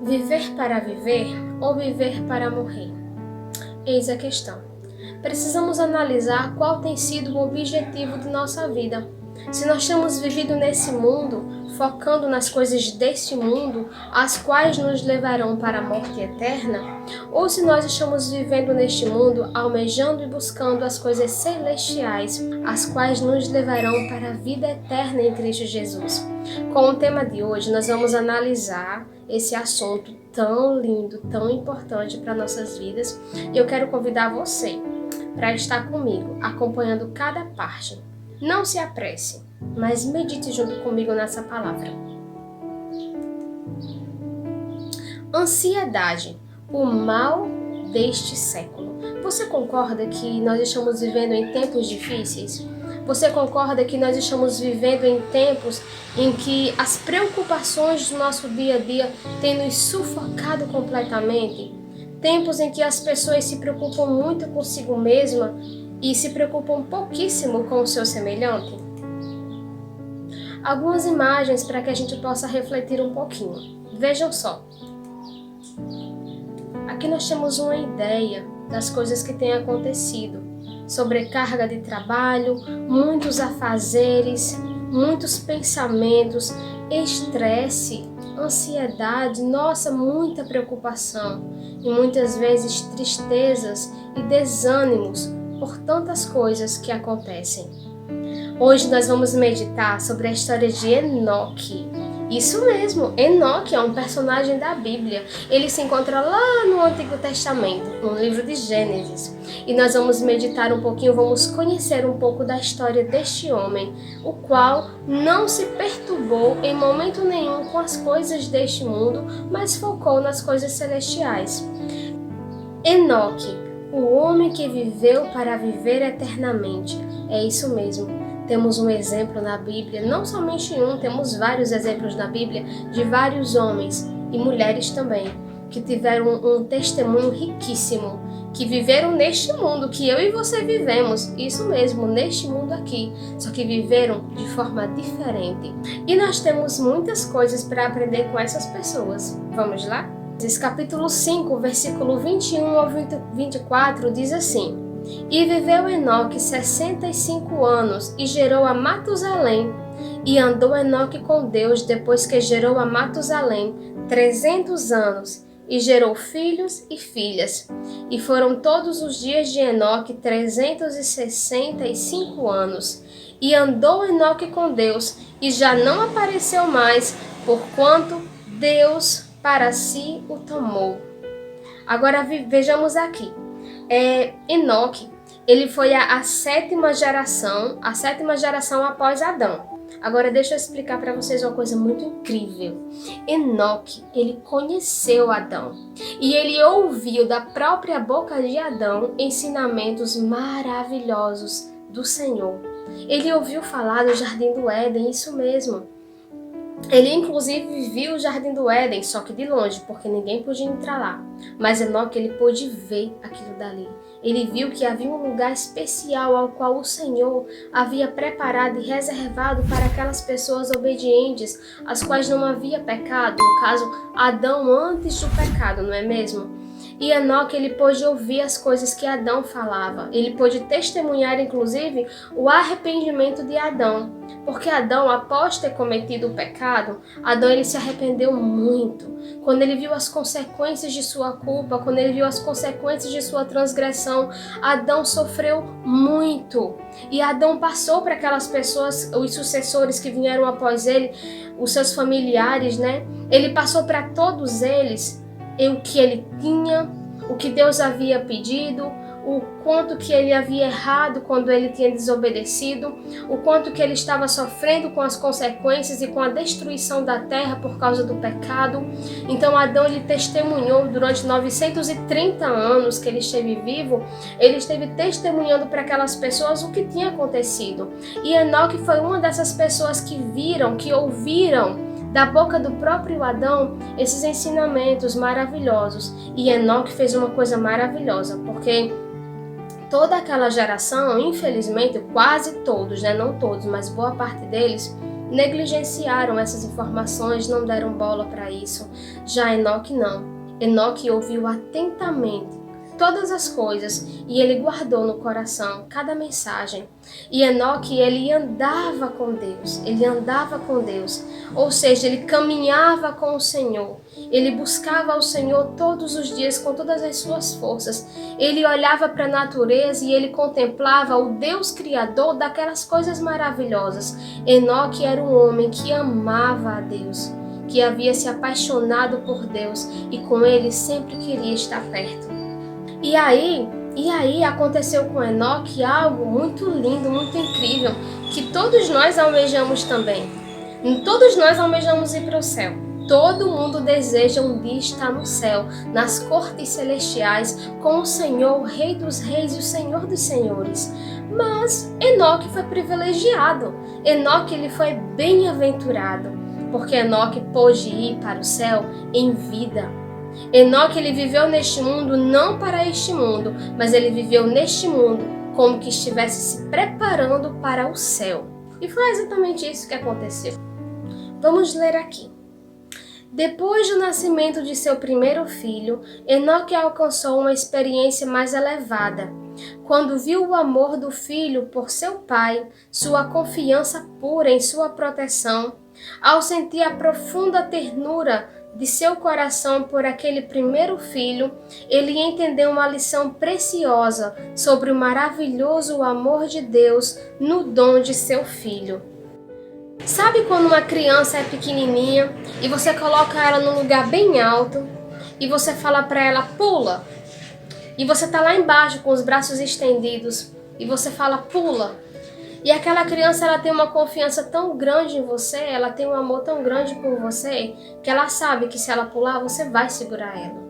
Viver para viver ou viver para morrer? Eis a questão. Precisamos analisar qual tem sido o objetivo de nossa vida. Se nós temos vivido nesse mundo, focando nas coisas deste mundo, as quais nos levarão para a morte eterna, ou se nós estamos vivendo neste mundo, almejando e buscando as coisas celestiais, as quais nos levarão para a vida eterna em Cristo Jesus. Com o tema de hoje, nós vamos analisar esse assunto tão lindo, tão importante para nossas vidas, e eu quero convidar você para estar comigo, acompanhando cada parte. Não se apresse, mas medite junto comigo nessa palavra. Ansiedade, o mal deste século. Você concorda que nós estamos vivendo em tempos difíceis? Você concorda que nós estamos vivendo em tempos em que as preocupações do nosso dia a dia têm nos sufocado completamente? Tempos em que as pessoas se preocupam muito consigo mesma e se preocupam pouquíssimo com o seu semelhante? Algumas imagens para que a gente possa refletir um pouquinho. Vejam só. Aqui nós temos uma ideia das coisas que têm acontecido. Sobrecarga de trabalho, muitos afazeres, muitos pensamentos, estresse, ansiedade, muita preocupação e muitas vezes tristezas e desânimos por tantas coisas que acontecem. Hoje nós vamos meditar sobre a história de Enoque. Isso mesmo, Enoque é um personagem da Bíblia. Ele se encontra lá no Antigo Testamento, no livro de Gênesis. E nós vamos meditar um pouquinho, vamos conhecer um pouco da história deste homem, o qual não se perturbou em momento nenhum com as coisas deste mundo, mas focou nas coisas celestiais. Enoque, o homem que viveu para viver eternamente. É isso mesmo. Temos um exemplo na Bíblia, não somente um, temos vários exemplos na Bíblia de vários homens e mulheres também, que tiveram um testemunho riquíssimo, que viveram neste mundo que eu e você vivemos, isso mesmo, neste mundo aqui, só que viveram de forma diferente. E nós temos muitas coisas para aprender com essas pessoas. Vamos lá? Esse capítulo 5, versículo 21 ao 24 diz assim: E viveu Enoque 65 anos e gerou a Matusalém. E andou Enoque com Deus depois que gerou a Matusalém 300 anos e gerou filhos e filhas. E foram todos os dias de Enoque 365 anos. E andou Enoque com Deus e já não apareceu mais, porquanto Deus para si o tomou. Agora vejamos aqui. Enoque, ele foi a sétima geração após Adão. Agora deixa eu explicar para vocês uma coisa muito incrível. Enoque, ele conheceu Adão e ele ouviu da própria boca de Adão ensinamentos maravilhosos do Senhor. Ele ouviu falar do Jardim do Éden, isso mesmo. Ele inclusive viu o Jardim do Éden, só que de longe, porque ninguém podia entrar lá. Mas Enoque, ele pôde ver aquilo dali. Ele viu que havia um lugar especial ao qual o Senhor havia preparado e reservado para aquelas pessoas obedientes, as quais não havia pecado, no caso, Adão antes do pecado, não é mesmo? E Enoque, ele pôde ouvir as coisas que Adão falava. Ele pôde testemunhar, inclusive, o arrependimento de Adão. Porque Adão, após ter cometido o pecado, Adão ele se arrependeu muito. Quando ele viu as consequências de sua culpa, quando ele viu as consequências de sua transgressão, Adão sofreu muito. E Adão passou para aquelas pessoas, os sucessores que vieram após ele, os seus familiares, né? Ele passou para todos eles o que ele tinha, o que Deus havia pedido, o quanto que ele havia errado quando ele tinha desobedecido, o quanto que ele estava sofrendo com as consequências e com a destruição da terra por causa do pecado. Então Adão, ele testemunhou durante 930 anos que ele esteve vivo, ele esteve testemunhando para aquelas pessoas o que tinha acontecido. E Enoque foi uma dessas pessoas que viram, que ouviram da boca do próprio Adão esses ensinamentos maravilhosos. E Enoque fez uma coisa maravilhosa, porque toda aquela geração, infelizmente, quase todos, né? Não todos, mas boa parte deles, negligenciaram essas informações, não deram bola para isso. Já Enoque não. Enoque ouviu atentamente todas as coisas e ele guardou no coração cada mensagem. E Enoque, ele andava com Deus, ou seja, ele caminhava com o Senhor, ele buscava o Senhor todos os dias com todas as suas forças, ele olhava para a natureza e ele contemplava o Deus Criador daquelas coisas maravilhosas. Enoque era um homem que amava a Deus, que havia se apaixonado por Deus e com ele sempre queria estar perto. E aí aconteceu com Enoque algo muito lindo, muito incrível, que todos nós almejamos também. Todos nós almejamos ir para o céu. Todo mundo deseja um dia estar no céu, nas cortes celestiais, com o Senhor, o Rei dos Reis e o Senhor dos Senhores. Mas Enoque foi privilegiado. Enoque, ele foi bem-aventurado, porque Enoque pôde ir para o céu em vida. Enoque, ele viveu neste mundo não para este mundo, mas ele viveu neste mundo como que estivesse se preparando para o céu. E foi exatamente isso que aconteceu. Vamos ler aqui. Depois do nascimento de seu primeiro filho, Enoque alcançou uma experiência mais elevada. Quando viu o amor do filho por seu pai, sua confiança pura em sua proteção, ao sentir a profunda ternura de seu coração por aquele primeiro filho, ele entendeu uma lição preciosa sobre o maravilhoso amor de Deus no dom de seu filho. Sabe quando uma criança é pequenininha e você coloca ela num lugar bem alto e você fala para ela, pula, e você tá lá embaixo com os braços estendidos e você fala, pula. E aquela criança, ela tem uma confiança tão grande em você, ela tem um amor tão grande por você, que ela sabe que se ela pular, você vai segurar ela.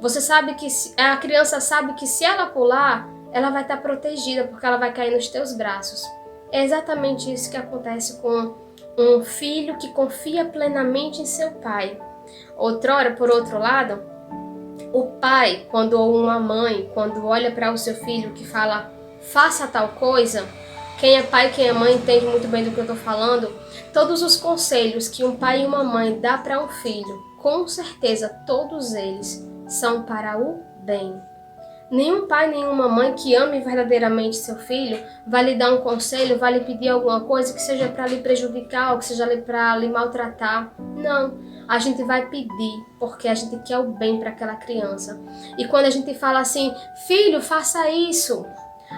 Você sabe que a criança sabe que se ela pular, ela vai estar protegida, porque ela vai cair nos teus braços. É exatamente isso que acontece com um filho que confia plenamente em seu pai. Outrora, por outro lado, o pai, ou uma mãe, quando olha para o seu filho que fala, faça tal coisa, quem é pai, quem é mãe entende muito bem do que eu estou falando. Todos os conselhos que um pai e uma mãe dá para um filho, com certeza todos eles são para o bem. Nenhum pai, nenhuma mãe que ame verdadeiramente seu filho vai lhe dar um conselho, vai lhe pedir alguma coisa que seja para lhe prejudicar ou que seja para lhe maltratar. Não, a gente vai pedir porque a gente quer o bem para aquela criança. E quando a gente fala assim, filho, faça isso,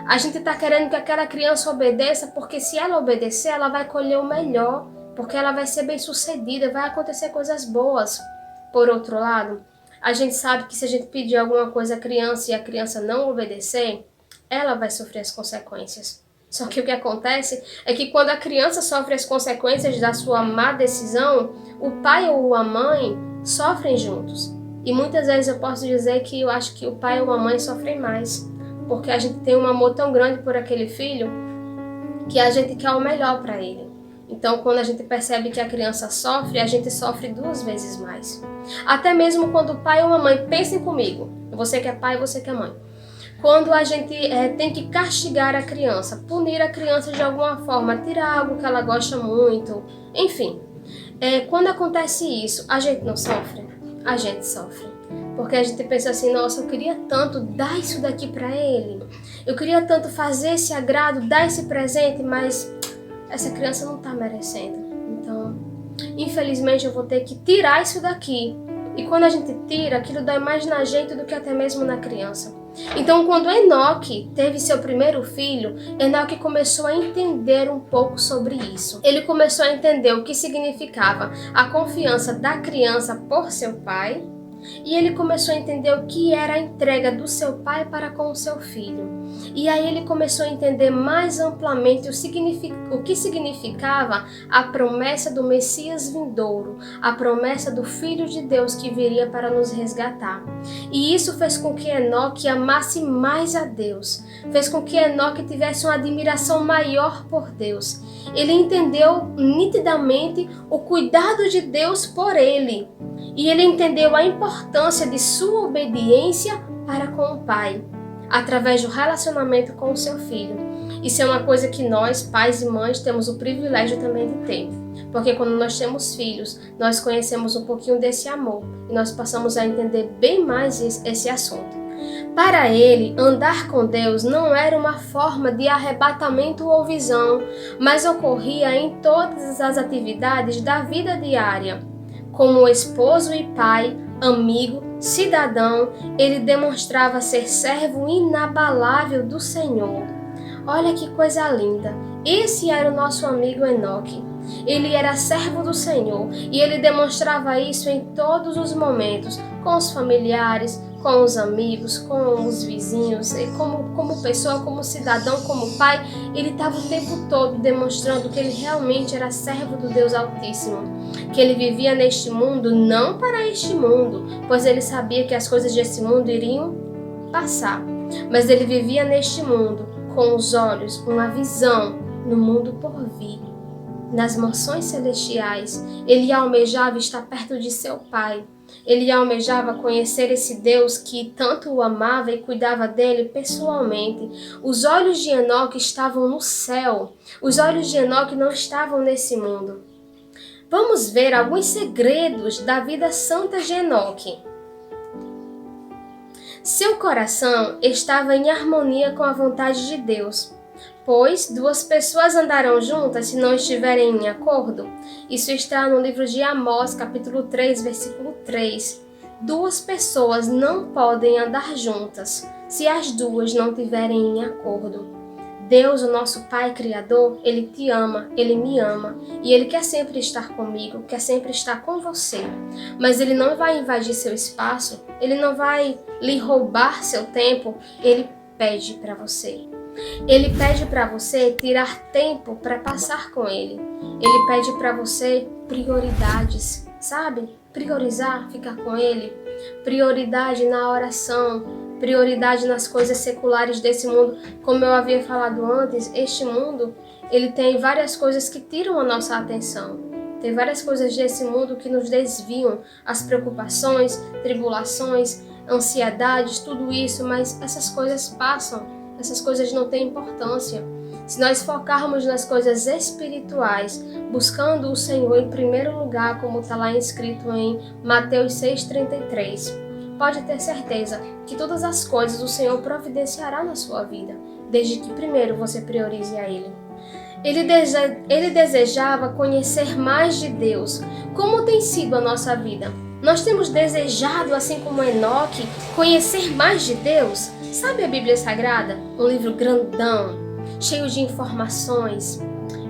a gente está querendo que aquela criança obedeça, porque se ela obedecer, ela vai colher o melhor, porque ela vai ser bem-sucedida, vai acontecer coisas boas. Por outro lado, a gente sabe que se a gente pedir alguma coisa à criança e a criança não obedecer, ela vai sofrer as consequências. Só que o que acontece é que quando a criança sofre as consequências da sua má decisão, o pai ou a mãe sofrem juntos. E muitas vezes eu posso dizer que eu acho que o pai ou a mãe sofrem mais, porque a gente tem um amor tão grande por aquele filho que a gente quer o melhor para ele. Então, quando a gente percebe que a criança sofre, a gente sofre 2 vezes mais. Até mesmo quando o pai ou a mãe, pensem comigo, você que é pai, você que é mãe. Quando a gente tem que castigar a criança, punir a criança de alguma forma, tirar algo que ela gosta muito, enfim. Quando acontece isso, a gente não sofre? A gente sofre. Porque a gente pensa assim, nossa, eu queria tanto dar isso daqui para ele. Eu queria tanto fazer esse agrado, dar esse presente, mas essa criança não está merecendo. Então, infelizmente, eu vou ter que tirar isso daqui. E quando a gente tira, aquilo dói mais na gente do que até mesmo na criança. Então, quando Enoque teve seu primeiro filho, Enoque começou a entender um pouco sobre isso. Ele começou a entender o que significava a confiança da criança por seu pai, e ele começou a entender o que era a entrega do seu pai para com o seu filho. E aí ele começou a entender mais amplamente o que significava a promessa do Messias vindouro, a promessa do Filho de Deus que viria para nos resgatar. E isso fez com que Enoque amasse mais a Deus, fez com que Enoque tivesse uma admiração maior por Deus. Ele entendeu nitidamente o cuidado de Deus por ele. E ele entendeu a importância de sua obediência para com o Pai, através do relacionamento com o seu filho. Isso é uma coisa que nós, pais e mães, temos o privilégio também de ter. Porque quando nós temos filhos, nós conhecemos um pouquinho desse amor e nós passamos a entender bem mais esse assunto. Para ele, andar com Deus não era uma forma de arrebatamento ou visão, mas ocorria em todas as atividades da vida diária. Como esposo e pai, amigo, cidadão, ele demonstrava ser servo inabalável do Senhor. Olha que coisa linda! Esse era o nosso amigo Enoque. Ele era servo do Senhor e ele demonstrava isso em todos os momentos, com os familiares, com os amigos, com os vizinhos, e como pessoa, como cidadão, como pai. Ele estava o tempo todo demonstrando que ele realmente era servo do Deus Altíssimo, que ele vivia neste mundo não para este mundo, pois ele sabia que as coisas desse mundo iriam passar, mas ele vivia neste mundo com os olhos, uma visão no mundo por vir. Nas mansões celestiais, ele almejava estar perto de seu Pai. Ele almejava conhecer esse Deus que tanto o amava e cuidava dele pessoalmente. Os olhos de Enoque estavam no céu. Os olhos de Enoque não estavam nesse mundo. Vamos ver alguns segredos da vida santa de Enoque. Seu coração estava em harmonia com a vontade de Deus. Pois duas pessoas andarão juntas se não estiverem em acordo. Isso está no livro de Amós, capítulo 3, versículo 3. Duas pessoas não podem andar juntas se as duas não estiverem em acordo. Deus, o nosso Pai Criador, Ele te ama, Ele me ama e Ele quer sempre estar comigo, quer sempre estar com você. Mas Ele não vai invadir seu espaço, Ele não vai lhe roubar seu tempo, Ele pede para você. Ele pede para você tirar tempo para passar com Ele. Ele pede para você prioridades, sabe? Priorizar, ficar com Ele. Prioridade na oração, prioridade nas coisas seculares desse mundo. Como eu havia falado antes, este mundo, ele tem várias coisas que tiram a nossa atenção. Tem várias coisas desse mundo que nos desviam, as preocupações, tribulações, ansiedades, tudo isso, mas essas coisas passam. Essas coisas não têm importância. Se nós focarmos nas coisas espirituais, buscando o Senhor em primeiro lugar, como está lá escrito em Mateus 6,33, pode ter certeza que todas as coisas o Senhor providenciará na sua vida, desde que primeiro você priorize a Ele. Ele desejava conhecer mais de Deus. Como tem sido a nossa vida? Nós temos desejado, assim como Enoque, conhecer mais de Deus? Sabe a Bíblia Sagrada? Um livro grandão, cheio de informações.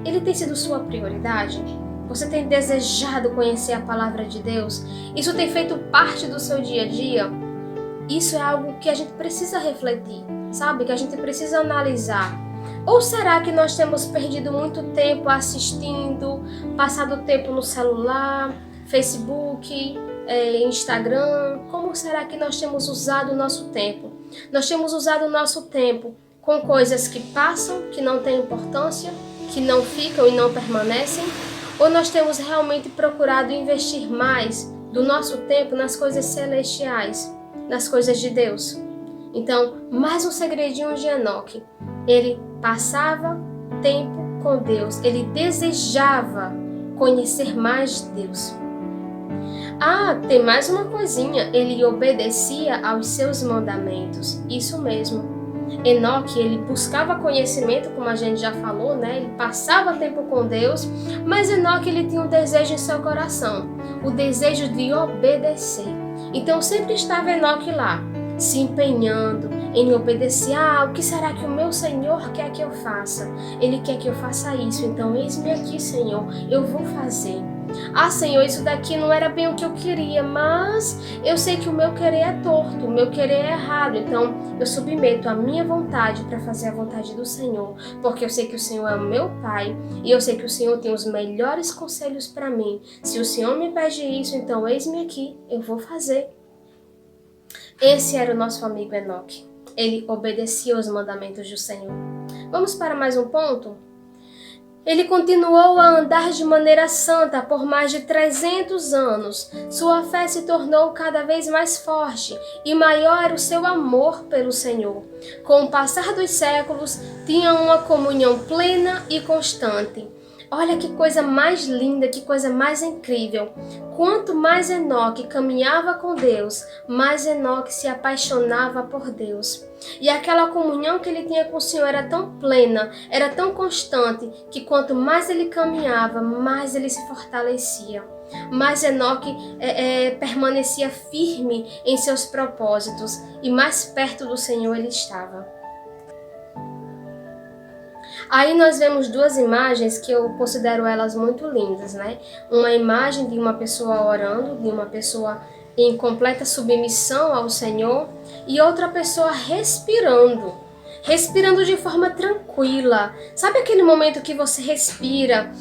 Ele tem sido sua prioridade? Você tem desejado conhecer a palavra de Deus? Isso tem feito parte do seu dia a dia? Isso é algo que a gente precisa refletir, sabe? Que a gente precisa analisar. Ou será que nós temos perdido muito tempo assistindo, passado tempo no celular, Facebook, Instagram? Como será que nós temos usado o nosso tempo? Nós temos usado o nosso tempo com coisas que passam, que não têm importância, que não ficam e não permanecem? Ou nós temos realmente procurado investir mais do nosso tempo nas coisas celestiais, nas coisas de Deus? Então, mais um segredinho de Enoque. Ele passava tempo com Deus, ele desejava conhecer mais de Deus. Ah, tem mais uma coisinha, ele obedecia aos seus mandamentos, isso mesmo. Enoque, ele buscava conhecimento, como a gente já falou, né? Ele passava tempo com Deus, mas Enoque, ele tinha um desejo em seu coração, o desejo de obedecer. Então sempre estava Enoque lá, se empenhando em obedecer. Ah, o que será que o meu Senhor quer que eu faça? Ele quer que eu faça isso, então eis-me aqui, Senhor, eu vou fazer. Ah, Senhor, isso daqui não era bem o que eu queria, mas eu sei que o meu querer é torto, o meu querer é errado, então eu submeto a minha vontade para fazer a vontade do Senhor, porque eu sei que o Senhor é o meu Pai e eu sei que o Senhor tem os melhores conselhos para mim. Se o Senhor me pede isso, então eis-me aqui, eu vou fazer. Esse era o nosso amigo Enoque. Ele obedecia aos mandamentos do Senhor. Vamos para mais um ponto? Ele continuou a andar de maneira santa por mais de 300 anos. Sua fé se tornou cada vez mais forte e maior era o seu amor pelo Senhor. Com o passar dos séculos, tinha uma comunhão plena e constante. Olha que coisa mais linda, que coisa mais incrível. Quanto mais Enoque caminhava com Deus, mais Enoque se apaixonava por Deus. E aquela comunhão que ele tinha com o Senhor era tão plena, era tão constante, que quanto mais ele caminhava, mais ele se fortalecia. Mais Enoque permanecia firme em seus propósitos e mais perto do Senhor ele estava. Aí nós vemos duas imagens que eu considero elas muito lindas, né? Uma imagem de uma pessoa orando, de uma pessoa em completa submissão ao Senhor, e outra pessoa respirando de forma tranquila. Sabe aquele momento que você respira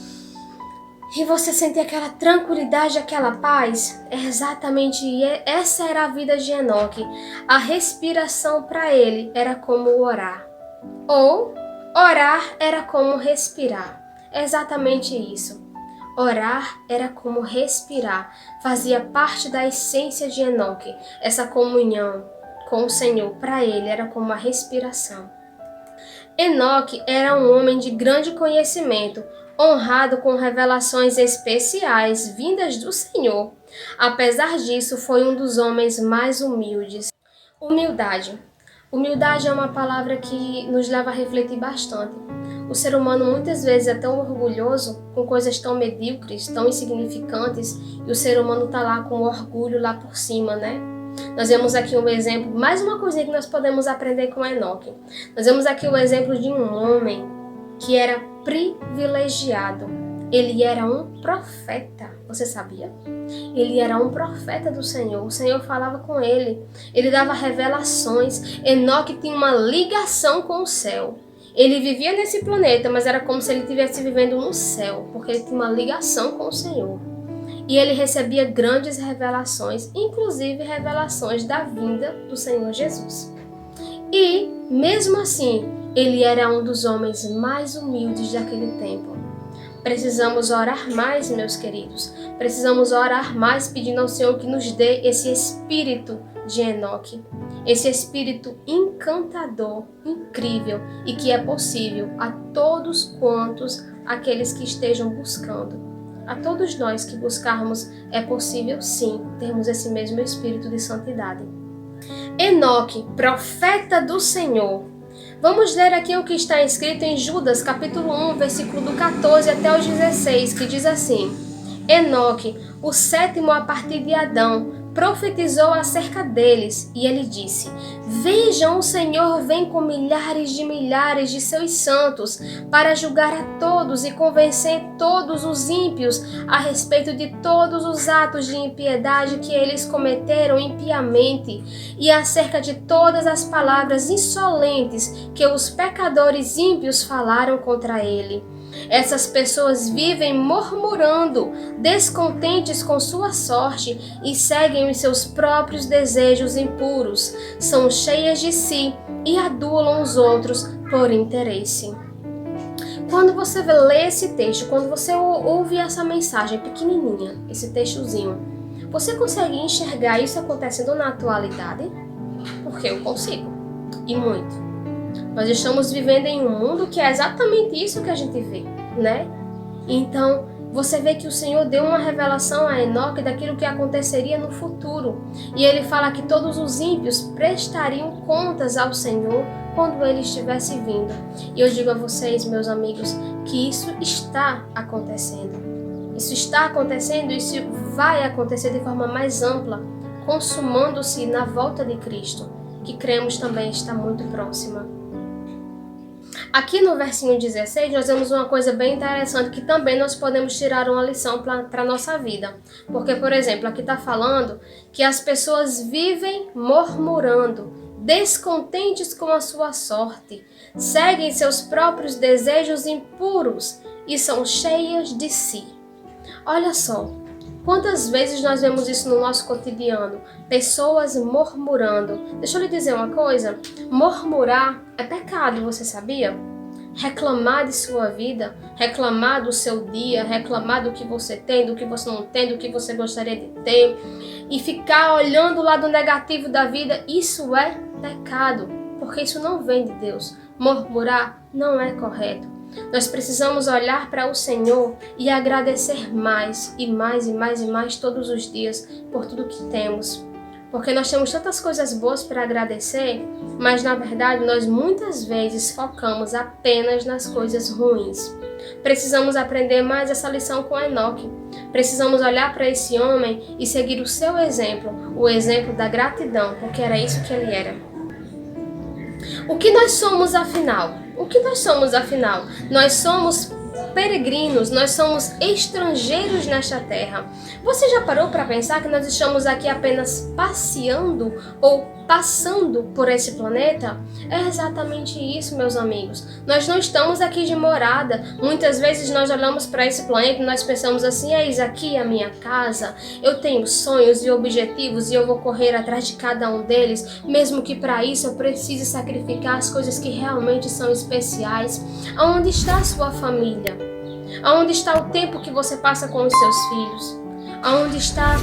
e você sente aquela tranquilidade, aquela paz? É exatamente essa era a vida de Enoque. A respiração para ele era como orar. Ou orar era como respirar. É exatamente isso. Orar era como respirar. Fazia parte da essência de Enoque. Essa comunhão com o Senhor, para ele, era como a respiração. Enoque era um homem de grande conhecimento, honrado com revelações especiais vindas do Senhor. Apesar disso, foi um dos homens mais humildes. Humildade. Humildade é uma palavra que nos leva a refletir bastante. O ser humano muitas vezes é tão orgulhoso com coisas tão medíocres, tão insignificantes, e o ser humano está lá com orgulho lá por cima, né? Nós vemos aqui um exemplo, mais uma coisinha que nós podemos aprender com Enoque. Nós vemos aqui o exemplo de um homem que era privilegiado. Ele era um profeta, você sabia? Ele era um profeta do Senhor. O Senhor falava com ele. Ele dava revelações. Enoque tinha uma ligação com o céu. Ele vivia nesse planeta, mas era como se ele estivesse vivendo no céu, porque ele tinha uma ligação com o Senhor. E ele recebia grandes revelações, inclusive revelações da vinda do Senhor Jesus. E, mesmo assim, ele era um dos homens mais humildes daquele tempo. Precisamos orar mais, meus queridos. Precisamos orar mais pedindo ao Senhor que nos dê esse espírito de Enoque. Esse espírito encantador, incrível e que é possível a todos quantos aqueles que estejam buscando. A todos nós que buscarmos é possível sim termos esse mesmo espírito de santidade. Enoque, profeta do Senhor. Vamos ler aqui o que está escrito em Judas, capítulo 1, versículo do 14 até o 16, que diz assim: Enoque, o sétimo a partir de Adão, profetizou acerca deles, e ele disse: Vejam, o Senhor vem com milhares de seus santos para julgar a todos e convencer todos os ímpios a respeito de todos os atos de impiedade que eles cometeram impiamente e acerca de todas as palavras insolentes que os pecadores ímpios falaram contra ele. Essas pessoas vivem murmurando, descontentes com sua sorte e seguem os seus próprios desejos impuros. São cheias de si e adulam os outros por interesse. Quando você lê esse texto, quando você ouve essa mensagem pequenininha, esse textozinho, você consegue enxergar isso acontecendo na atualidade? Porque eu consigo, e muito. Nós estamos vivendo em um mundo que é exatamente isso que a gente vê, né? Então, você vê que o Senhor deu uma revelação a Enoque daquilo que aconteceria no futuro. E ele fala que todos os ímpios prestariam contas ao Senhor quando ele estivesse vindo. E eu digo a vocês, meus amigos, que isso está acontecendo. Isso está acontecendo e isso vai acontecer de forma mais ampla, consumando-se na volta de Cristo, que cremos também está muito próxima. Aqui no versinho 16 nós vemos uma coisa bem interessante que também nós podemos tirar uma lição para a nossa vida. Porque, por exemplo, aqui está falando que as pessoas vivem murmurando, descontentes com a sua sorte, seguem seus próprios desejos impuros e são cheias de si. Olha só, quantas vezes nós vemos isso no nosso cotidiano? Pessoas murmurando. Deixa eu lhe dizer uma coisa. Murmurar é pecado, você sabia? Reclamar de sua vida, reclamar do seu dia, reclamar do que você tem, do que você não tem, do que você gostaria de ter, e ficar olhando o lado negativo da vida, isso é pecado, porque isso não vem de Deus. Murmurar não é correto. Nós precisamos olhar para o Senhor e agradecer mais e mais e mais e mais todos os dias por tudo que temos. Porque nós temos tantas coisas boas para agradecer, mas na verdade nós muitas vezes focamos apenas nas coisas ruins. Precisamos aprender mais essa lição com Enoque. Precisamos olhar para esse homem e seguir o seu exemplo, o exemplo da gratidão, porque era isso que ele era. O que nós somos afinal? O que nós somos afinal? Nós somos peregrinos, nós somos estrangeiros nesta terra. Você já parou para pensar que nós estamos aqui apenas passeando ou passando por esse planeta? É exatamente isso, meus amigos. Nós não estamos aqui de morada. Muitas vezes nós olhamos para esse planeta e nós pensamos assim: eis aqui a minha casa, eu tenho sonhos e objetivos e eu vou correr atrás de cada um deles, mesmo que para isso eu precise sacrificar as coisas que realmente são especiais. Aonde está a sua família? Aonde está o tempo que você passa com os seus filhos? Aonde está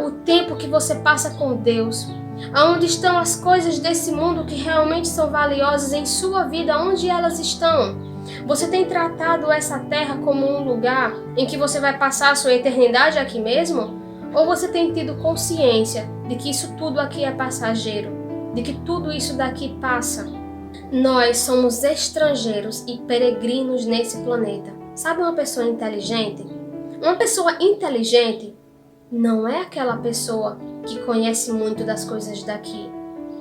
o tempo que você passa com Deus? Aonde estão as coisas desse mundo que realmente são valiosas em sua vida? Onde elas estão? Você tem tratado essa terra como um lugar em que você vai passar a sua eternidade aqui mesmo? Ou você tem tido consciência de que isso tudo aqui é passageiro? De que tudo isso daqui passa? Nós somos estrangeiros e peregrinos nesse planeta. Sabe uma pessoa inteligente? Uma pessoa inteligente não é aquela pessoa que conhece muito das coisas daqui,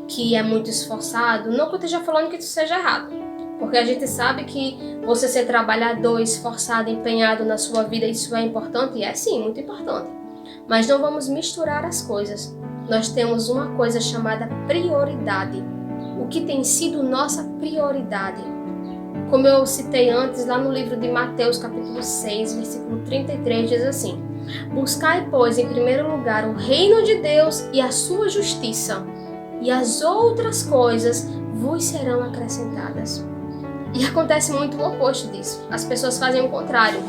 que é muito esforçado. Não que eu esteja falando que isso seja errado, porque a gente sabe que você ser trabalhador, esforçado, empenhado na sua vida, isso é importante, e é sim, muito importante. Mas não vamos misturar as coisas. Nós temos uma coisa chamada prioridade. O que tem sido nossa prioridade? Como eu citei antes, lá no livro de Mateus, capítulo 6, versículo 33, diz assim: buscai, pois, em primeiro lugar o reino de Deus e a sua justiça, e as outras coisas vos serão acrescentadas. E acontece muito o oposto disso. As pessoas fazem o contrário.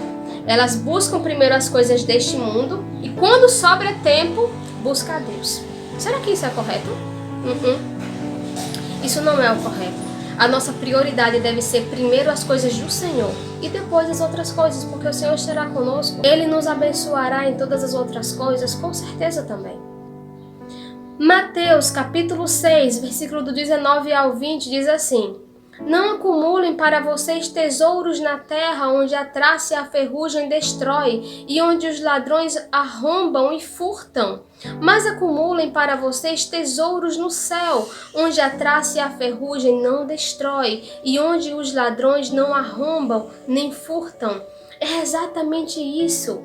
Elas buscam primeiro as coisas deste mundo e quando sobra tempo, busca a Deus. Será que isso é correto? Isso não é o correto. A nossa prioridade deve ser primeiro as coisas do Senhor e depois as outras coisas, porque o Senhor estará conosco. Ele nos abençoará em todas as outras coisas, com certeza também. Mateus capítulo 6, versículo do 19 ao 20 diz assim: não acumulem para vocês tesouros na terra, onde a traça e a ferrugem destrói, e onde os ladrões arrombam e furtam. Mas acumulem para vocês tesouros no céu, onde a traça e a ferrugem não destrói, e onde os ladrões não arrombam nem furtam. É exatamente isso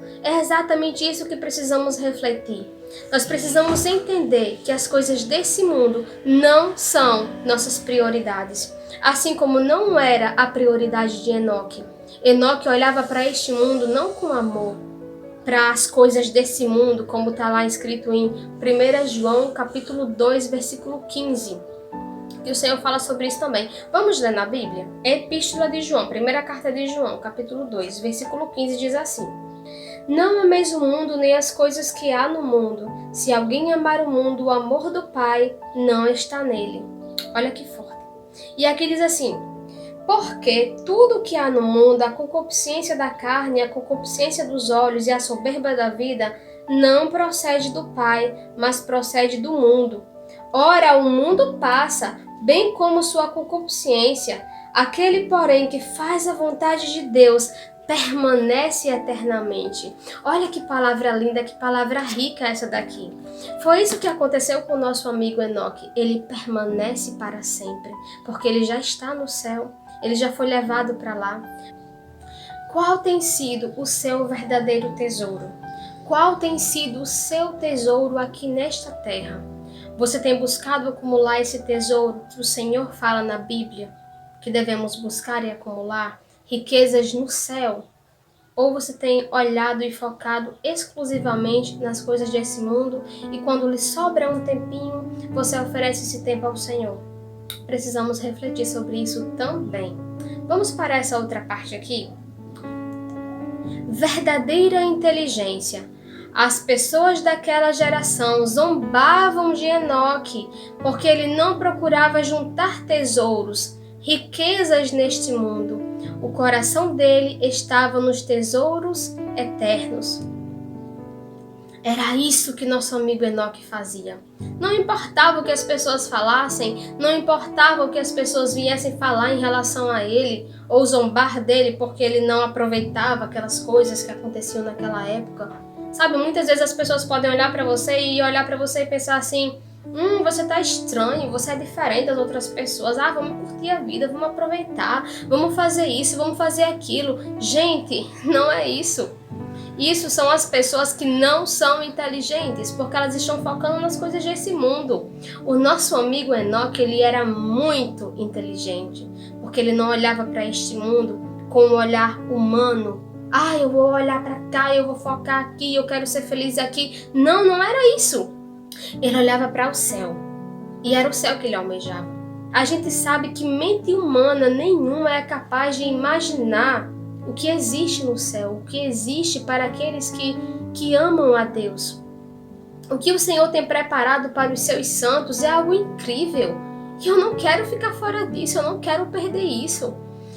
que precisamos refletir. Nós precisamos entender que as coisas desse mundo não são nossas prioridades. Assim como não era a prioridade de Enoque. Enoque olhava para este mundo não com amor, para as coisas desse mundo, como está lá escrito em 1 João capítulo 2, versículo 15. E o Senhor fala sobre isso também. Vamos ler na Bíblia? Epístola de João, primeira carta de João, capítulo 2, versículo 15 diz assim: não ameis o mundo nem as coisas que há no mundo. Se alguém amar o mundo, o amor do Pai não está nele. Olha que forte. E aqui diz assim: porque tudo que há no mundo, a concupiscência da carne, a concupiscência dos olhos e a soberba da vida, não procede do Pai, mas procede do mundo. Ora, o mundo passa, bem como sua concupiscência. Aquele, porém, que faz a vontade de Deus, permanece eternamente. Olha que palavra linda, que palavra rica essa daqui. Foi isso que aconteceu com o nosso amigo Enoque. Ele permanece para sempre, porque ele já está no céu, ele já foi levado para lá. Qual tem sido o seu verdadeiro tesouro? Qual tem sido o seu tesouro aqui nesta terra? Você tem buscado acumular esse tesouro que o Senhor fala na Bíblia, que devemos buscar e acumular? Riquezas no céu? Ou você tem olhado e focado exclusivamente nas coisas desse mundo e quando lhe sobra um tempinho, você oferece esse tempo ao Senhor? Precisamos refletir sobre isso também. Vamos para essa outra parte aqui? Verdadeira inteligência. As pessoas daquela geração zombavam de Enoque, porque ele não procurava juntar tesouros, riquezas neste mundo. o coração dele estava nos tesouros eternos. Era isso que nosso amigo Enoque fazia. Não importava o que as pessoas falassem, não importava o que as pessoas viessem falar em relação a ele, ou zombar dele porque ele não aproveitava aquelas coisas que aconteciam naquela época. Sabe, muitas vezes as pessoas podem olhar para você e pensar assim: você tá estranho, você é diferente das outras pessoas. Vamos curtir a vida, vamos aproveitar, vamos fazer isso, vamos fazer aquilo. Gente, não é isso. Isso são as pessoas que não são inteligentes, porque elas estão focando nas coisas desse mundo. O nosso amigo Enoque, ele era muito inteligente, porque ele não olhava para este mundo com um olhar humano. Eu vou olhar para cá, eu vou focar aqui, eu quero ser feliz aqui. Não, não era isso. Ele olhava para o céu, e era o céu que ele almejava. A gente sabe que mente humana nenhuma é capaz de imaginar o que existe no céu, o que existe para aqueles que amam a Deus. O que o Senhor tem preparado para os seus santos é algo incrível. E eu não quero ficar fora disso, eu não quero perder isso.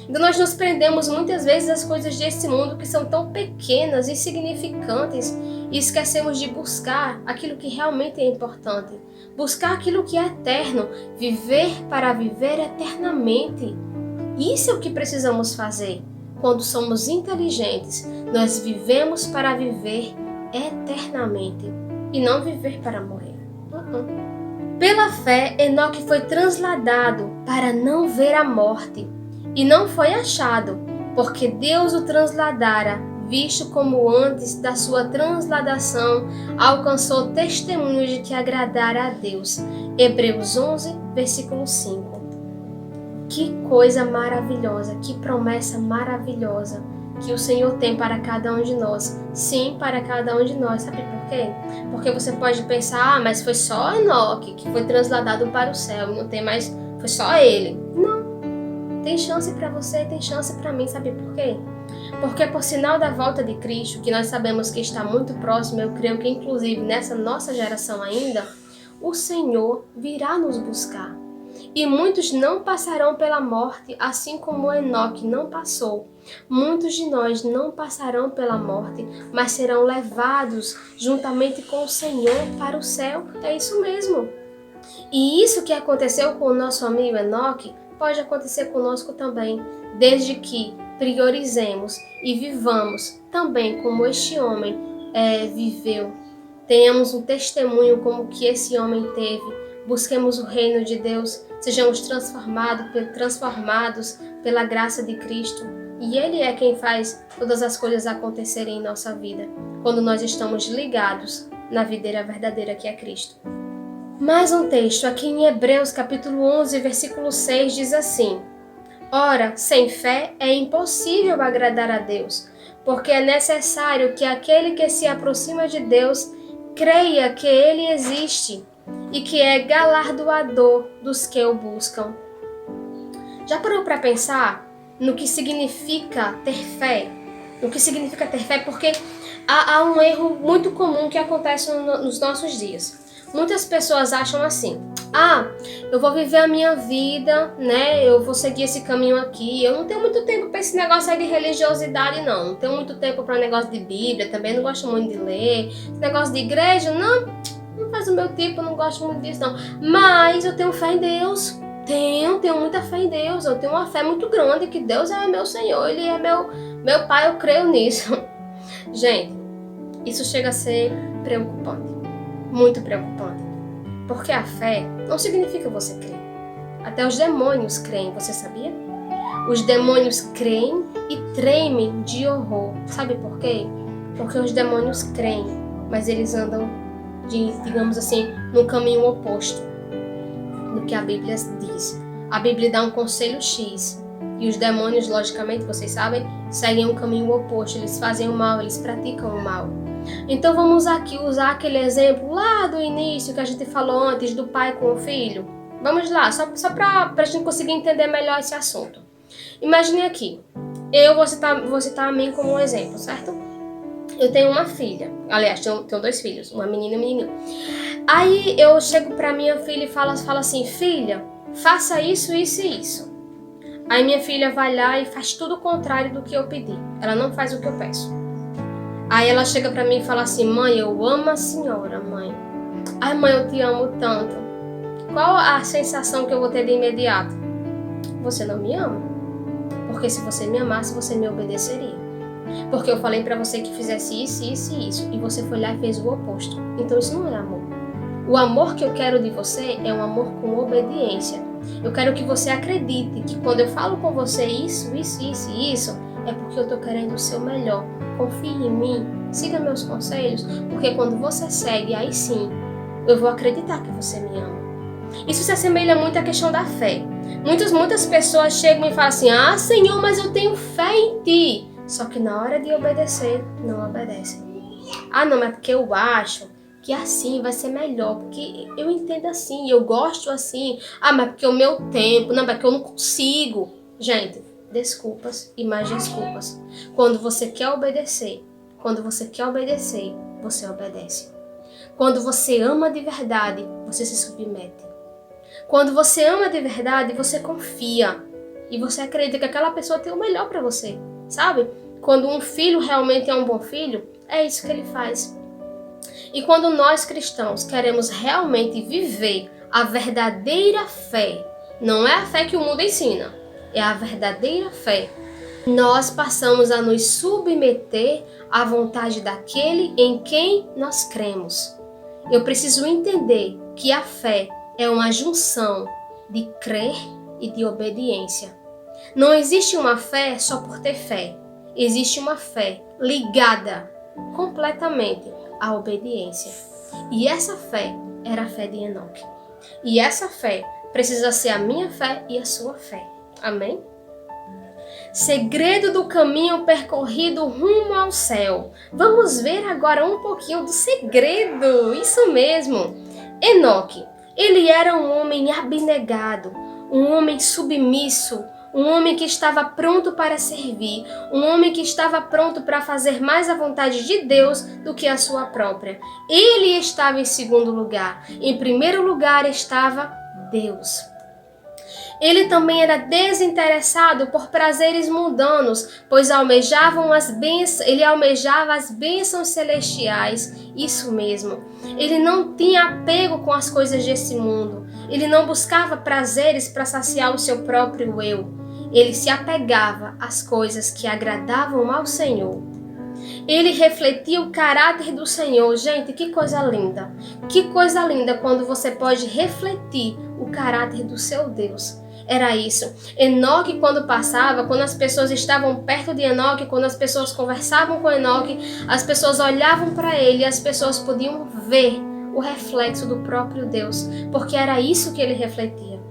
Então nós nos prendemos muitas vezes às coisas desse mundo que são tão pequenas, insignificantes, e esquecemos de buscar aquilo que realmente é importante. Buscar aquilo que é eterno, viver para viver eternamente. Isso é o que precisamos fazer. Quando somos inteligentes, nós vivemos para viver eternamente e não viver para morrer. Pela fé, Enoque foi transladado para não ver a morte e não foi achado, porque Deus o transladara, visto como antes da sua transladação alcançou testemunho de que agradara a Deus. Hebreus 11, versículo 5. Que coisa maravilhosa, que promessa maravilhosa que o Senhor tem para cada um de nós. Sim, para cada um de nós. Sabe por quê? Porque você pode pensar, mas foi só Enoque que foi transladado para o céu e não tem mais, foi só ele. Não. Tem chance para você, tem chance para mim. Sabe por quê? Porque por sinal da volta de Cristo, que nós sabemos que está muito próximo, eu creio que inclusive nessa nossa geração ainda, o Senhor virá nos buscar. E muitos não passarão pela morte, assim como Enoque não passou. Muitos de nós não passarão pela morte, mas serão levados juntamente com o Senhor para o céu. É isso mesmo. E isso que aconteceu com o nosso amigo Enoque pode acontecer conosco também, desde que priorizemos e vivamos também como este homem viveu. Tenhamos um testemunho como que esse homem teve. Busquemos o reino de Deus, sejamos transformados pela graça de Cristo. E Ele é quem faz todas as coisas acontecerem em nossa vida, quando nós estamos ligados na videira verdadeira que é Cristo. Mais um texto aqui em Hebreus capítulo 11, versículo 6 diz assim: Ora, sem fé é impossível agradar a Deus, porque é necessário que aquele que se aproxima de Deus creia que Ele existe e que é galardoador dos que o buscam. Já parou para pensar no que significa ter fé? O que significa ter fé? Porque há um erro muito comum que acontece nos nossos dias. Muitas pessoas acham assim: eu vou viver a minha vida, né? Eu vou seguir esse caminho aqui. Eu não tenho muito tempo para esse negócio aí de religiosidade, não. Não tenho muito tempo para negócio de Bíblia, também não gosto muito de ler. Esse negócio de igreja, não faz o meu tipo, eu não gosto muito disso, não. Mas eu tenho fé em Deus. Tenho muita fé em Deus. Eu tenho uma fé muito grande que Deus é meu Senhor, Ele é meu Pai, eu creio nisso. Gente, isso chega a ser preocupante. Muito preocupante. Porque a fé não significa você crer. Até os demônios creem, você sabia? Os demônios creem e tremem de horror. Sabe por quê? Porque os demônios creem, mas eles andam, digamos assim, no caminho oposto do que a Bíblia diz. A Bíblia dá um conselho X e os demônios, logicamente, vocês sabem, seguem um caminho oposto. Eles fazem o mal, eles praticam o mal. Então vamos aqui usar aquele exemplo lá do início que a gente falou antes do pai com o filho. Vamos lá, só para a gente conseguir entender melhor esse assunto. Imagine aqui, eu vou citar a mim como um exemplo, certo? Eu tenho uma filha, aliás, tenho dois filhos, uma menina e um menino. Aí eu chego pra minha filha e falo assim: filha, faça isso, isso e isso. Aí minha filha vai lá e faz tudo o contrário do que eu pedi. Ela não faz o que eu peço. Aí ela chega pra mim e fala assim: mãe, eu amo a senhora, mãe. Ai, mãe, eu te amo tanto. Qual a sensação que eu vou ter de imediato? Você não me ama. Porque se você me amasse, você me obedeceria. Porque eu falei pra você que fizesse isso, isso e isso. E você foi lá e fez o oposto. Então isso não é amor. O amor que eu quero de você é um amor com obediência. Eu quero que você acredite que quando eu falo com você isso, isso, isso e isso, é porque eu tô querendo o seu melhor. Confie em mim, siga meus conselhos, porque quando você segue, aí sim, eu vou acreditar que você me ama. Isso se assemelha muito à questão da fé. Muitas pessoas chegam e falam assim: ah, Senhor, mas eu tenho fé em Ti. Só que na hora de obedecer, não obedecem. Ah, não, mas porque eu acho que assim vai ser melhor, porque eu entendo assim, eu gosto assim. Ah, mas porque o meu tempo, não, mas porque eu não consigo. Gente, desculpas e mais desculpas. Quando você quer obedecer, você obedece. Quando você ama de verdade, você se submete. Quando você ama de verdade, você confia. E você acredita que aquela pessoa tem o melhor para você, sabe? Quando um filho realmente é um bom filho, é isso que ele faz. E quando nós cristãos queremos realmente viver a verdadeira fé, não é a fé que o mundo ensina, é a verdadeira fé, nós passamos a nos submeter à vontade daquele em quem nós cremos. Eu preciso entender que a fé é uma junção de crer e de obediência. Não existe uma fé só por ter fé. Existe uma fé ligada completamente à obediência. E essa fé era a fé de Enoque. E essa fé precisa ser a minha fé e a sua fé. Amém? Segredo do caminho percorrido rumo ao céu. Vamos ver agora um pouquinho do segredo. Isso mesmo. Enoque, ele era um homem abnegado, um homem submisso, um homem que estava pronto para servir, um homem que estava pronto para fazer mais a vontade de Deus do que a sua própria. Ele estava em segundo lugar. Em primeiro lugar estava Deus. Ele também era desinteressado por prazeres mundanos, pois ele almejava as bênçãos celestiais. Isso mesmo. Ele não tinha apego com as coisas desse mundo. Ele não buscava prazeres para saciar o seu próprio eu. Ele se apegava às coisas que agradavam ao Senhor. Ele refletia o caráter do Senhor. Gente, que coisa linda! Que coisa linda quando você pode refletir o caráter do seu Deus. Era isso. Enoque, quando passava, quando as pessoas estavam perto de Enoque, quando as pessoas conversavam com Enoque, as pessoas olhavam para ele e as pessoas podiam ver o reflexo do próprio Deus, porque era isso que ele refletia.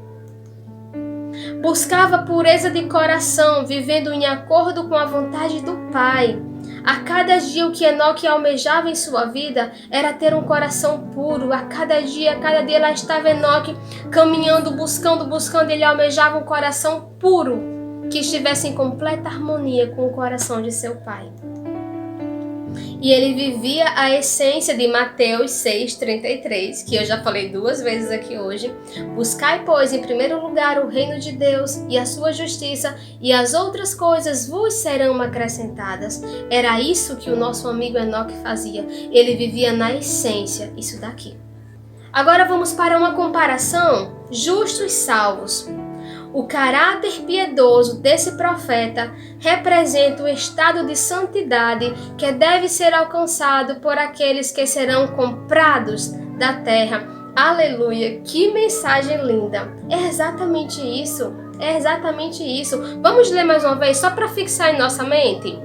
Buscava pureza de coração, vivendo em acordo com a vontade do Pai. A cada dia o que Enoque almejava em sua vida era ter um coração puro. A cada dia lá estava Enoque caminhando, buscando, ele almejava um coração puro, que estivesse em completa harmonia com o coração de seu Pai. E ele vivia a essência de Mateus 6,33, que eu já falei 2 vezes aqui hoje. Buscai, pois, em primeiro lugar o reino de Deus e a sua justiça, e as outras coisas vos serão acrescentadas. Era isso que o nosso amigo Enoque fazia. Ele vivia na essência, isso daqui. Agora vamos para uma comparação: justos salvos. O caráter piedoso desse profeta representa o estado de santidade que deve ser alcançado por aqueles que serão comprados da terra. Aleluia! Que mensagem linda! É exatamente isso. Vamos ler mais uma vez, só para fixar em nossa mente?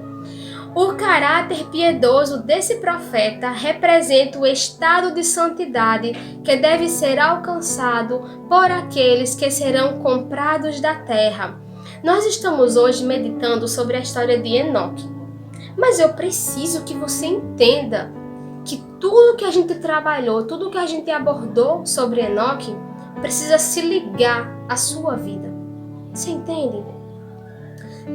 O caráter piedoso desse profeta representa o estado de santidade que deve ser alcançado por aqueles que serão comprados da terra. Nós estamos hoje meditando sobre a história de Enoque, mas eu preciso que você entenda que tudo que a gente trabalhou, tudo que a gente abordou sobre Enoque precisa se ligar à sua vida. Você entende?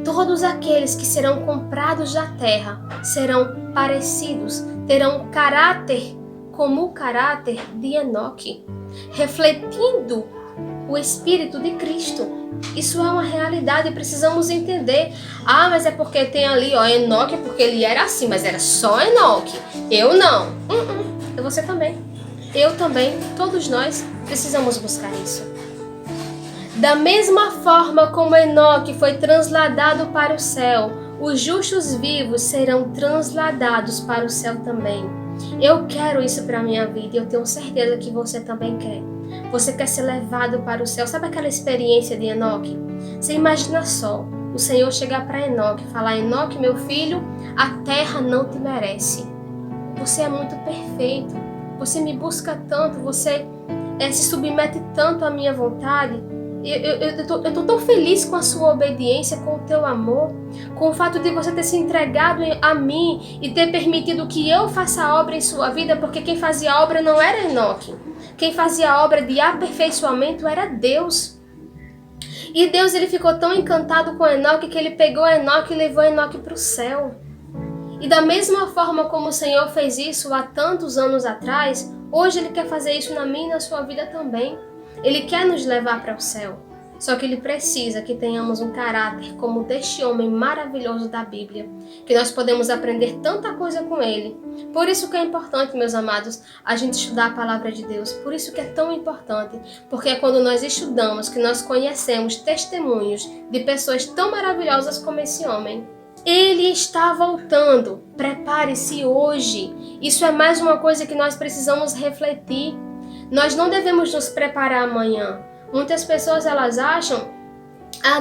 Todos aqueles que serão comprados da terra serão parecidos, terão caráter como o caráter de Enoque, refletindo o Espírito de Cristo. Isso é uma realidade e precisamos entender. Ah, mas é porque tem ali, ó, Enoque, porque ele era assim, mas era só Enoque. Eu não. E você também. Eu também. Todos nós precisamos buscar isso. Da mesma forma como Enoque foi transladado para o céu, os justos vivos serão transladados para o céu também. Eu quero isso para a minha vida e eu tenho certeza que você também quer. Você quer ser levado para o céu. Sabe aquela experiência de Enoque? Você imagina só, o Senhor chegar para Enoque e falar: Enoque, meu filho, a terra não te merece. Você é muito perfeito. Você me busca tanto, você se submete tanto à minha vontade. Eu tô tão feliz com a sua obediência, com o teu amor, com o fato de você ter se entregado a mim e ter permitido que eu faça a obra em sua vida, porque quem fazia a obra não era Enoque. Quem fazia a obra de aperfeiçoamento era Deus. E Deus, ele ficou tão encantado com Enoque que ele pegou Enoque e levou Enoque para o céu. E da mesma forma como o Senhor fez isso há tantos anos atrás, hoje ele quer fazer isso na minha e na sua vida também. Ele quer nos levar para o céu, só que ele precisa que tenhamos um caráter como o deste homem maravilhoso da Bíblia, que nós podemos aprender tanta coisa com ele. Por isso que é importante, meus amados, a gente estudar a palavra de Deus. Por isso que é tão importante, porque é quando nós estudamos que nós conhecemos testemunhos de pessoas tão maravilhosas como esse homem. Ele está voltando. Prepare-se hoje. Isso é mais uma coisa que nós precisamos refletir. Nós não devemos nos preparar amanhã. Muitas pessoas, elas acham: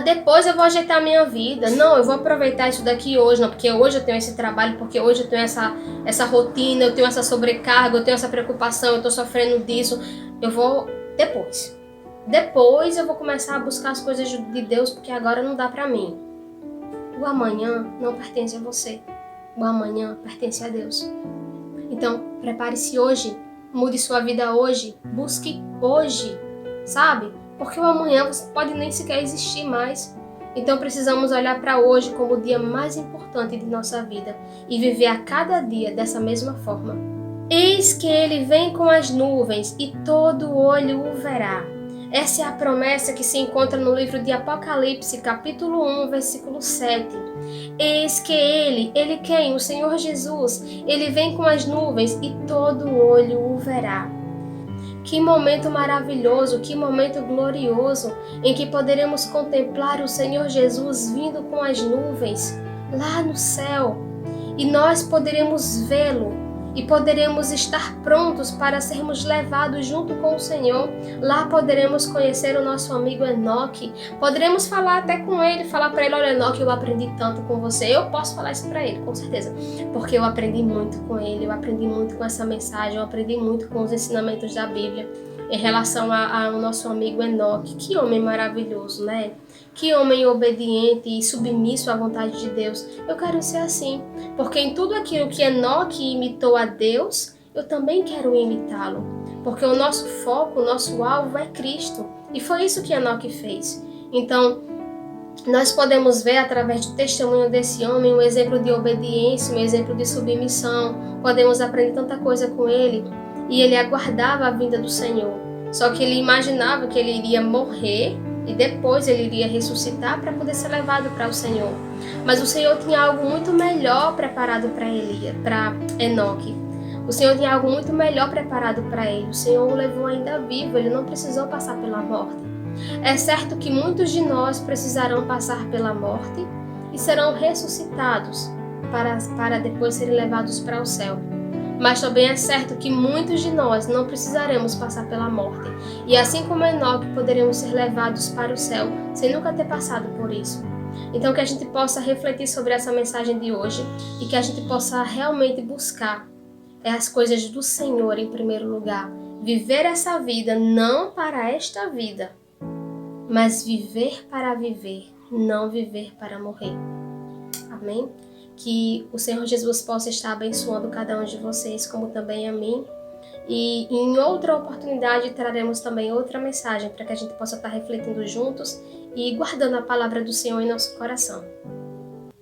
depois eu vou ajeitar a minha vida. Não, eu vou aproveitar isso daqui hoje, não, porque hoje eu tenho esse trabalho, porque hoje eu tenho essa rotina, eu tenho essa sobrecarga, eu tenho essa preocupação, eu estou sofrendo disso. Eu vou depois. Depois eu vou começar a buscar as coisas de Deus, porque agora não dá para mim. O amanhã não pertence a você. O amanhã pertence a Deus. Então, prepare-se hoje. Mude sua vida hoje, busque hoje, sabe? Porque o amanhã você pode nem sequer existir mais. Então precisamos olhar para hoje como o dia mais importante de nossa vida e viver a cada dia dessa mesma forma. Eis que ele vem com as nuvens e todo olho o verá. Essa é a promessa que se encontra no livro de Apocalipse, capítulo 1, versículo 7. Eis que ele quem? O Senhor Jesus, ele vem com as nuvens e todo olho o verá. Que momento maravilhoso, que momento glorioso em que poderemos contemplar o Senhor Jesus vindo com as nuvens lá no céu. E nós poderemos vê-lo. E poderemos estar prontos para sermos levados junto com o Senhor. Lá poderemos conhecer o nosso amigo Enoque. Poderemos falar até com ele, falar para ele: olha, Enoque, eu aprendi tanto com você. Eu posso falar isso para ele, com certeza. Porque eu aprendi muito com ele, eu aprendi muito com essa mensagem, eu aprendi muito com os ensinamentos da Bíblia em relação ao nosso amigo Enoque. Que homem maravilhoso, né? Que homem obediente e submisso à vontade de Deus. Eu quero ser assim, porque em tudo aquilo que Enoque imitou a Deus, eu também quero imitá-lo. Porque o nosso foco, o nosso alvo é Cristo. E foi isso que Enoque fez. Então, nós podemos ver através do testemunho desse homem um exemplo de obediência, um exemplo de submissão. Podemos aprender tanta coisa com ele. E ele aguardava a vinda do Senhor. Só que ele imaginava que ele iria morrer e depois ele iria ressuscitar para poder ser levado para o Senhor. Mas o Senhor tinha algo muito melhor preparado para Enoque. O Senhor tinha algo muito melhor preparado para ele. O Senhor o levou ainda vivo, ele não precisou passar pela morte. É certo que muitos de nós precisarão passar pela morte e serão ressuscitados para depois serem levados para o céu. Mas também é certo que muitos de nós não precisaremos passar pela morte. E assim como Enoque, poderemos ser levados para o céu, sem nunca ter passado por isso. Então que a gente possa refletir sobre essa mensagem de hoje e que a gente possa realmente buscar as coisas do Senhor em primeiro lugar. Viver essa vida não para esta vida, mas viver para viver, não viver para morrer. Amém? Que o Senhor Jesus possa estar abençoando cada um de vocês, como também a mim. E em outra oportunidade traremos também outra mensagem para que a gente possa estar refletindo juntos e guardando a palavra do Senhor em nosso coração.